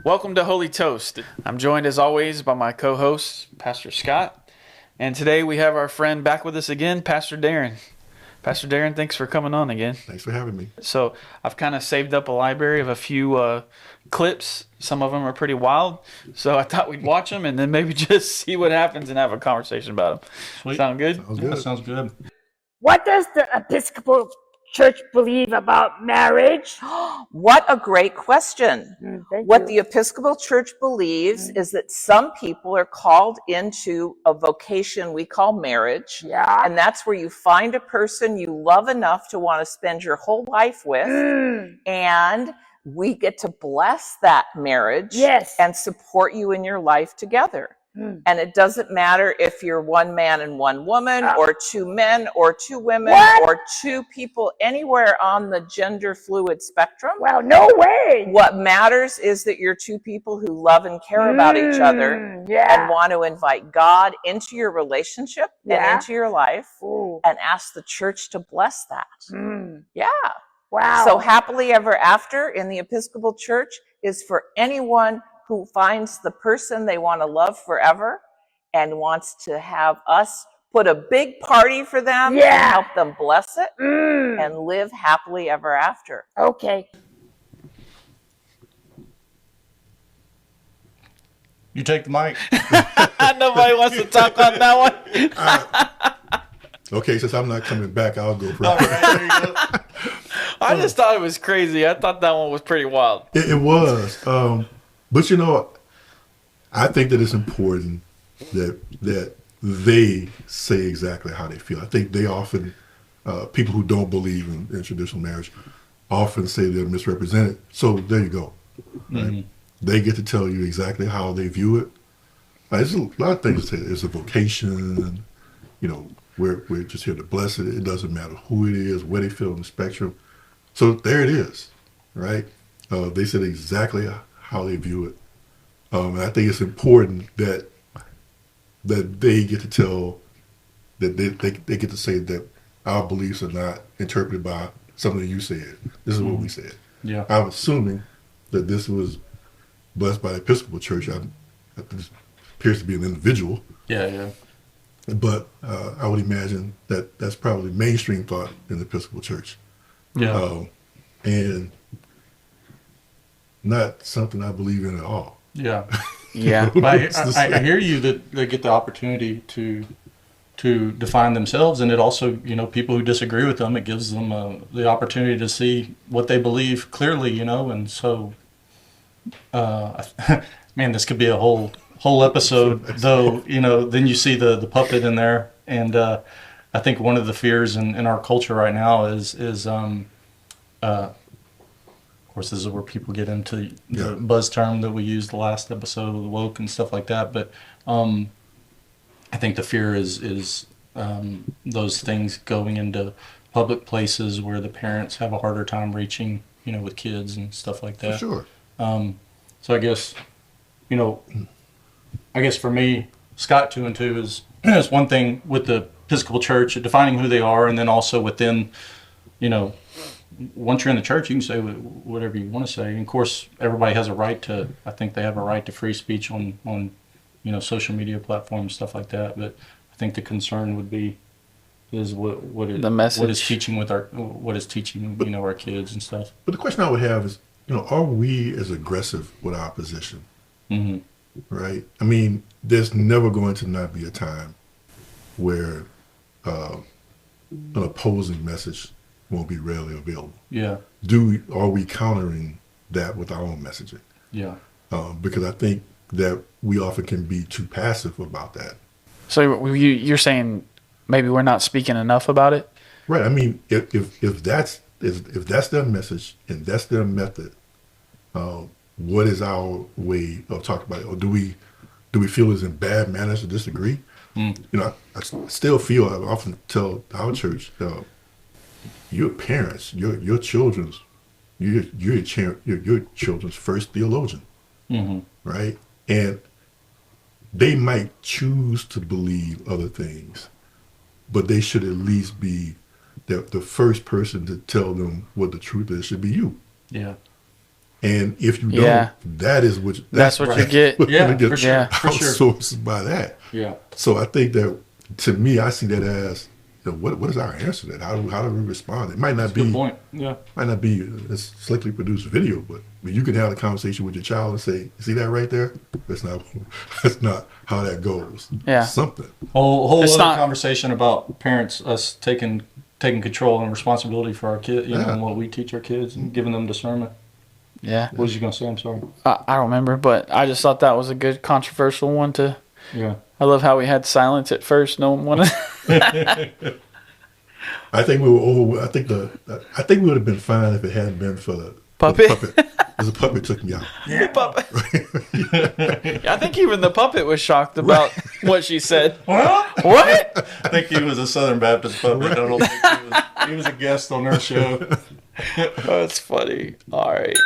Welcome to Holy Toast. I'm joined as always by my co-host, Pastor Scott. And today we have our friend back with us again, Pastor Darrin. Pastor Darrin, thanks for coming on again. Thanks for having me. So I've kind of saved up a library of a few clips. Some of them are pretty wild. So I thought we'd watch them and then maybe just see what happens and have a conversation about them. Sweet. Sound good? Sounds good. That sounds good. What does the Episcopal Church believe about marriage? What a great question. Thank What you. the Episcopal Church believes is that some people are called into a vocation we call marriage. Yeah. And that's where you find a person you love enough to want to spend your whole life with. And we get to bless that marriage Yes. and support you in your life together. And it doesn't matter if you're one man and one woman, or two men or two women, What? or two people anywhere on the gender fluid spectrum. Well, no way. What matters is that you're two people who love and care about each other Yeah. and want to invite God into your relationship Yeah. and into your life Ooh. and ask the church to bless that. Yeah. Wow. So happily ever after in the Episcopal Church is for anyone who finds the person they want to love forever and wants to have us put a big party for them and Yeah. help them bless it and live happily ever after. Okay. You take the mic. Nobody wants to talk on that one. Okay, since I'm not coming back, I'll go All first. right, there you go. I just thought it was crazy. I thought that one was pretty wild. It was. But I think that it's important that they say exactly how they feel. I think they often, people who don't believe in traditional marriage, often say they're misrepresented. So there you go. Right? They get to tell you exactly how they view it. There's a lot of things to say. It's a vocation. We're just here to bless it. It doesn't matter who it is, where they feel on the spectrum. So there it is, right? They said exactly how they view it. And I think it's important that they get to tell, that they get to say that our beliefs are not interpreted by something you said. This is what we said. Yeah. I'm assuming that this was blessed by the Episcopal Church. This appears to be an individual. Yeah. But I would imagine that that's probably mainstream thought in the Episcopal Church. Yeah. And not something I believe in at all. Yeah. Yeah. But I hear you that they get the opportunity to define themselves, and it also, people who disagree with them, it gives them the opportunity to see what they believe clearly, and so, man, this could be a whole episode, though, then you see the puppet in there, and I think one of the fears in our culture right now is of course, this is where people get into the buzz term that we used the last episode with woke and stuff like that. But I think the fear is those things going into public places where the parents have a harder time reaching, with kids and stuff like that. For sure. So I guess, for me, Scott 2 and 2 is one thing with the Episcopal Church, defining who they are, and then also within, once you're in the church, you can say whatever you want to say. And of course, everybody has a right to, I think they have a right to free speech on social media platforms, stuff like that. But I think the concern would be is what is teaching our kids and stuff. But the question I would have is, are we as aggressive with our position? Mm-hmm. Right? I mean, there's never going to not be a time where an opposing message won't be readily available. Yeah. Are we countering that with our own messaging? Yeah. Because I think that we often can be too passive about that. So you're saying maybe we're not speaking enough about it? Right. I mean, if that's their message and that's their method, what is our way of talking about it? Or do we feel it's in bad manners to disagree? I still feel, I often tell our church, your parents, your children's first theologian, right? And they might choose to believe other things, but they should at least be the first person to tell them what the truth is should be you. Yeah. And if you don't, Yeah. that's what you get. Yeah, get for sure, for sure. outsourced by that. Yeah. So I think that, to me, I see that as, what is our answer to that? How do we respond? It might not be Good point. Yeah. might not be a slickly produced video, but you can have a conversation with your child and say, "See that right there? That's not how that goes." Yeah. Something. Whole It's other not- conversation about parents, us taking control and responsibility for our kids, Yeah. and what we teach our kids and giving them discernment. Yeah. What was you gonna say? I'm sorry. I don't remember, but I just thought that was a good controversial one to. Yeah. I love how we had silence at first. No one wanted. I think we were over. I think we would have been fine if it hadn't been for the Puppet? Because the puppet took me out. The puppet. I think even the puppet was shocked about what she said. What? I think he was a Southern Baptist puppet. I don't think he was a guest on our show. That's funny. All right.